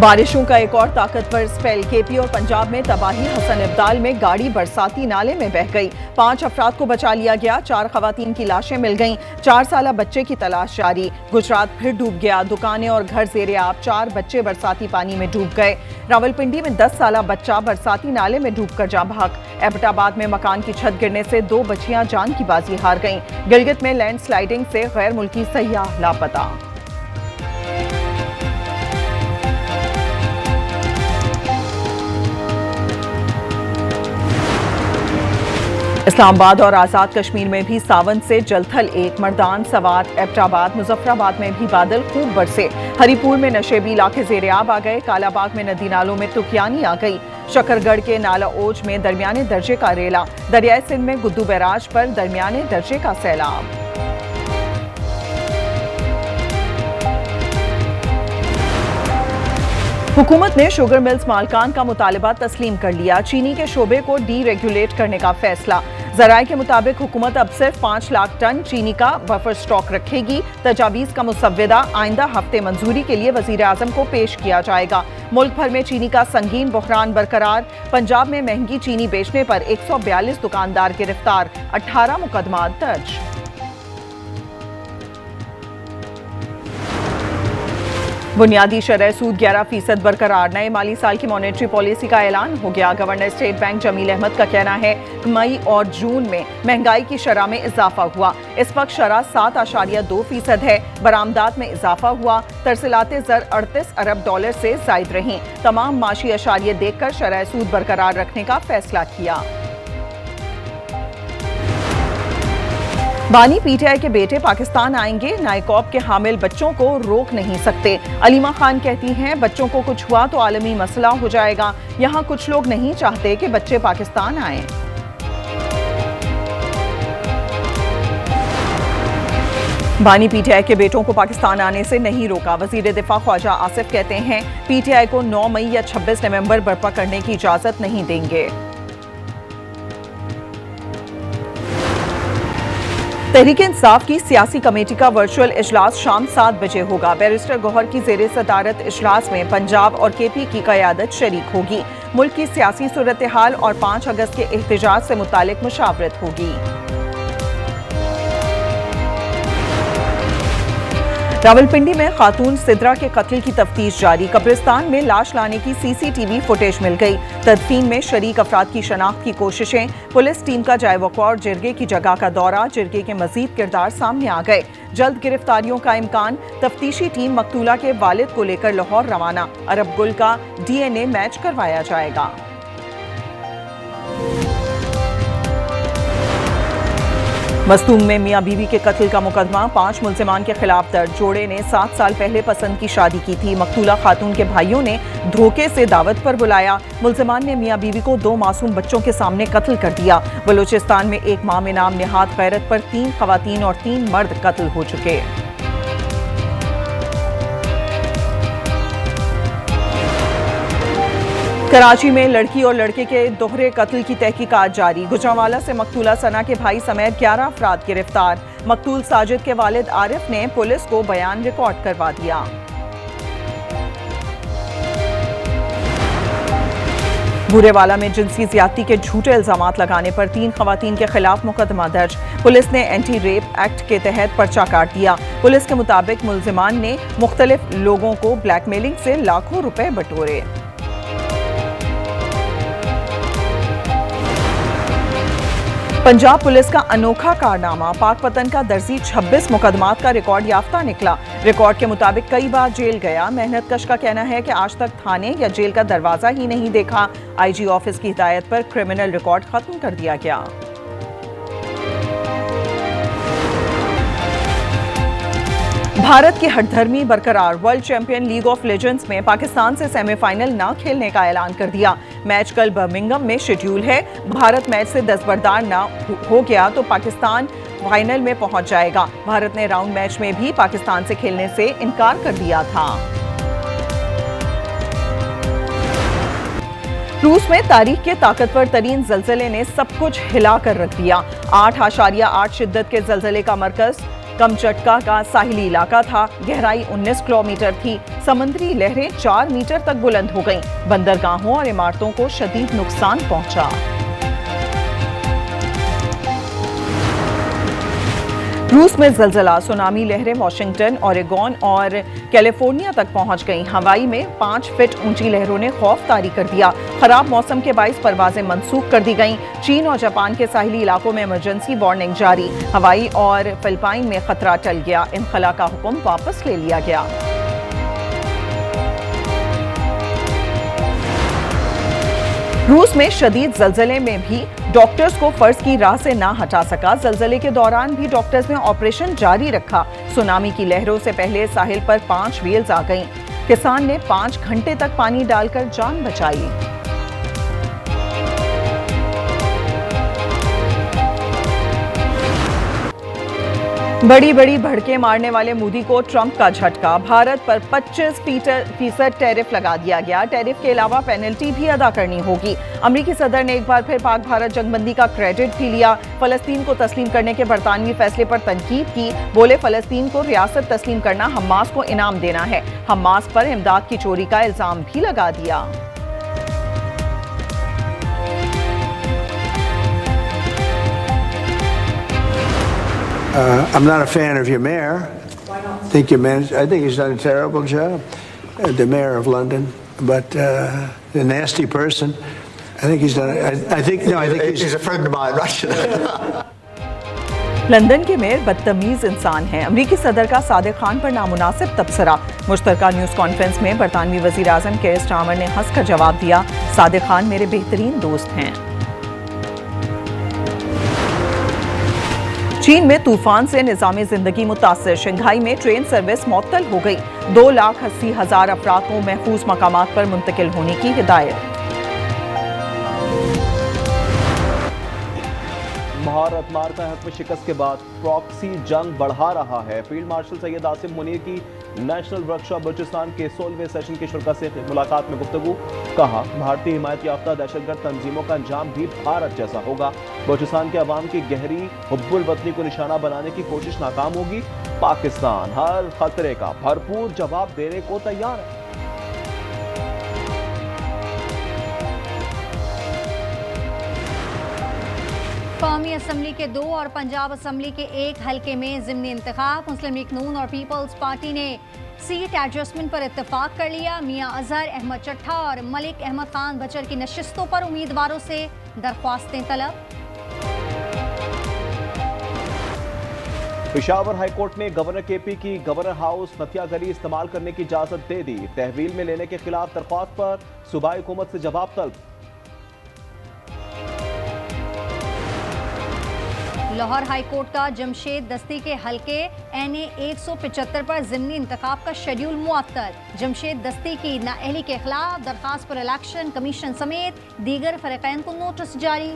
बारिशों का एक और ताकतवर स्पेल। केपी और पंजाब में तबाही। हसन इब्दाल में गाड़ी बरसाती नाले में बह गई। 5 अफराद को बचा लिया गया। 4 खवातीन की लाशें मिल गईं। 4 साला बच्चे की तलाश जारी। गुजरात फिर डूब गया। दुकानें और घर ज़ेरे आब। 4 बच्चे बरसाती पानी में डूब गए। रावलपिंडी में 10 साला बच्चा बरसाती नाले में डूबकर जाँ बहक। एबटाबाद में मकान की छत गिरने से 2 बच्चियां जान की बाजी हार गईं। गिलगित में लैंडस्लाइडिंग से गैर मुल्की सयाह लापता। इस्लामाबाद और आज़ाद कश्मीर में भी सावन से जलथल एक। मर्दान, सवात, एबटाबाद, मुजफ्फराबाद में भी बादल खूब बरसे। हरिपुर में नशेबी इलाके ज़ेरे आब आ गए। कालाबाग में नदी नालों में तुकियानी आ गई। शकरगढ़ के नाला ओज में दरमियाने दर्जे का रेला। दरियाई सिंध में गुद्दू बैराज पर दरमियाने दर्जे का सैलाब। हुकूमत ने शुगर मिल्स मालकान का मुतालबा तस्लीम कर लिया। चीनी के शोबे को डीरेगुलेट करने का फैसला। ज़राए के मुताबिक हुकूमत अब सिर्फ 5 लाख टन चीनी का बफर स्टॉक रखेगी। तजावीज़ का मुसव्वदा आइंदा हफ्ते मंजूरी के लिए वज़ीर आज़म को पेश किया जाएगा। मुल्क भर में चीनी का संगीन बहरान बरकरार। पंजाब में महंगी चीनी बेचने पर 142 दुकानदार गिरफ्तार। 18 मुकदमा दर्ज। बुनियादी शरह सूद 11% बरकरार। नए माली साल की मॉनेटरी पॉलिसी का ऐलान हो गया। Governor State Bank Jameel Ahmed का कहना है मई और जून में महंगाई की शरह में इजाफा हुआ। इस वक्त शरह 7.2% है। बरामदात में इजाफा हुआ। तरसीलाते ज़र 38 अरब डॉलर से जायद रहीं। तमाम माशी अशारिये देखकर शरह सूद बरकरार रखने का फैसला किया। बानी पीटीआई के बेटे पाकिस्तान आएंगे। नायकॉब के हामिल बच्चों को रोक नहीं सकते। अलीमा खान कहती हैं बच्चों को कुछ हुआ तो आलमी मसला हो जाएगा। यहाँ कुछ लोग नहीं चाहते कि बच्चे पाकिस्तान आएं। बानी पीटीआई के बेटों को पाकिस्तान आने से नहीं रोका। वजीर दिफा ख्वाजा आसिफ कहते हैं पीटीआई को 9 मई या 26 नवंबर बर्पा करने की इजाजत नहीं देंगे। तहरीक इंसाफ की सियासी कमेटी का वर्चुअल इजलास शाम 7 बजे होगा। बैरिस्टर गौहर की ज़ेरे सदारत इजलास में पंजाब और केपी की क़यादत शरीक होगी। मुल्क की सियासी सूरत हाल और 5 अगस्त के एहतजाज से मुतालिक मुशावरत होगी। रावलपिंडी में खातून सिद्रा के कत्ल की तफ्तीश जारी। कब्रिस्तान में लाश लाने की सीसीटीवी फुटेज मिल गई। तदफीन में शरीक अफराद की शनाख्त की कोशिशें। पुलिस टीम का जायवक़्वा और जिरगे की जगह का दौरा। जिरगे के मजीद किरदार सामने आ गए। जल्द गिरफ्तारियों का इम्कान। तफ्तीशी टीम मकतूला के वालिद को लेकर लाहौर रवाना। अरब गुल का DNA मैच करवाया जाएगा। मस्तूम में मियां बीवी के कत्ल का मुकदमा। 5 मुल्जिमान के खिलाफ दर्ज। जोड़े ने 7 साल पहले पसंद की शादी की थी। मकतूला खातून के भाइयों ने धोखे से दावत पर बुलाया। मुल्जिमान ने मियां बीवी को 2 मासूम बच्चों के सामने कत्ल कर दिया। बलूचिस्तान में एक मां में नाम निहात गैरत पर 3 खवातीन और 3 मर्द कत्ल हो चुके। कराची में लड़की और लड़के के दोहरे कत्ल की तहकीकात जारी। गुजरांवाला से मकतूला सना के भाई समेत 11 अफराद गिरफ्तार। मकतूल साजिद के वालिद आरिफ ने पुलिस को बयान रिकॉर्ड करवा दिया। बूरेवाला में जिनसी ज्यादती के झूठे इल्जामात लगाने पर 3 खवातीन के खिलाफ मुकदमा दर्ज। पुलिस ने एंटी रेप एक्ट के तहत पर्चा काट दिया। पुलिस के मुताबिक मुल्जिमान ने मुख्तलिफ लोगों को ब्लैकमेलिंग से लाखों रुपए बटोरे। पंजाब पुलिस का अनोखा कारनामा। पाकपतन का दर्जी 26 मुकदमात का रिकॉर्ड याफ्ता निकला। रिकॉर्ड के मुताबिक कई बार जेल गया। मेहनत कश का कहना है कि आज तक थाने या जेल का दरवाजा ही नहीं देखा। IG ऑफिस की हिदायत पर क्रिमिनल रिकॉर्ड खत्म कर दिया गया। भारत की हठधर्मी बरकरार। World champion league of legends में पाकिस्तान से सेमीफाइनल न खेलने का ऐलान कर दिया। मैच कल बर्मिंघम में शेड्यूल है। भारत मैच से दस्तबरदार न हो गया तो पाकिस्तान फाइनल में पहुंच जाएगा। भारत ने राउंड मैच में भी पाकिस्तान से खेलने से इनकार कर दिया था। रूस में तारीख के ताकतवर तरीन जलजले ने सब कुछ हिला कर रख दिया। 8.8 शिद्दत के जलजले का मरकज कमचटका का साहिली इलाका था। गहराई 19 किलोमीटर थी। समुद्री लहरें 4 मीटर तक बुलंद हो गईं। बंदरगाहों और इमारतों को शदीद नुकसान पहुंचा। रूस में जलजला, सुनामी लहरें वाशिंगटन, ओरेगोन और कैलिफोर्निया तक पहुंच गईं। हवाई में 5 फीट ऊंची लहरों ने खौफ तारी कर दिया। खराब मौसम के बाइस परवाजें मंसूख कर दी गईं। चीन और जापान के साहिली इलाकों में इमरजेंसी वार्निंग जारी। हवाई और फिलिपाइन में खतरा टल गया। इनखला का हुक्म वापस ले लिया गया। रूस में शदीद जलजले में भी डॉक्टर्स को फर्ज की राह से ना हटा सका। जलजले के दौरान भी डॉक्टर्स ने ऑपरेशन जारी रखा। सुनामी की लहरों से पहले साहिल पर 5 व्हेल्स आ गईं। किसान ने 5 घंटे तक पानी डालकर जान बचाई। बड़ी बड़ी भड़के मारने वाले मोदी को ट्रंप का झटका। भारत पर 25% टैरिफ लगा दिया गया। टैरिफ के अलावा पेनल्टी भी अदा करनी होगी। अमेरिकी सदर ने एक बार फिर पाक भारत जंगबंदी का क्रेडिट भी लिया। फलस्तीन को तस्लीम करने के बरतानवी फैसले पर तनकीद की। बोले फलस्तीन को रियासत तस्लीम करना हमास को इनाम देना है। हमास पर इमदाद की चोरी का इल्जाम भी लगा दिया। I'm not a fan of your mayor. Why not? I think he's done a terrible job. The mayor of London, but the nasty person. I think he's done. I think he's a friend of mine, right? London के mayor बदतमीज इंसान हैं। अमरीकी सदर का सादिक खान पर नामुनासिब तबसरा। मुश्तरका news conference में बरतानवी वजीर आजम केयर स्टारमर ने हंसकर जवाब दिया, सादिक खान मेरे बेहतरीन दोस्त हैं। चीन में तूफान से निज़ामी जिंदगी मुतासिर। शंघाई में ट्रेन सर्विस मुअत्तल हो गई। 2,80,000 अफराद को महफूज मकामात पर मुंतकिल होने की हिदायत। भारत मार्का हक में शिकस्त के बाद प्रॉक्सी जंग बढ़ा रहा है। फील्ड मार्शल सैयद आसिम मुनीर की नेशनल वर्कशॉप बलूचिस्तान के 16वें सेशन के शुरा से मुलाकात में गुफ्तगू। कहा भारतीय हिमायत याफ्ता दहशतगर्द तंजीमों का अंजाम भी भारत जैसा होगा। बलूचिस्तान के अवाम की गहरी हुब्बुल वतनी को निशाना बनाने की कोशिश नाकाम होगी। पाकिस्तान हर खतरे का भरपूर जवाब देने को तैयार है। कौमी असम्बली के 2 और पंजाब असम्बली के 1 हल्के में ज़िमनी इंतखाब। मुस्लिम लीग नून और पीपल्स पार्टी ने सीट एडजस्टमेंट पर इत्तेफाक कर लिया। मियां अजहर अहमद चट्ठा और मलिक अहमद खान बचर की नशिस्तों पर उम्मीदवारों से दरख्वास्तें तलब। पेशावर हाईकोर्ट ने गवर्नर केपी की गवर्नर हाउस नथिया गली इस्तेमाल करने की इजाजत दे दी। तहवील में लेने के खिलाफ दरख्वास्त पर सूबाई हुकूमत से जवाब तलब। लाहौर हाईकोर्ट का जमशेद दस्ती के हल्के NA 175 पर ज़िमनी इंतखाब का शेड्यूल मुअत्तल। जमशेद दस्ती की नाअहली के खिलाफ दरखास्त पर इलेक्शन कमीशन समेत दीगर फरीक़ैन को नोटिस जारी।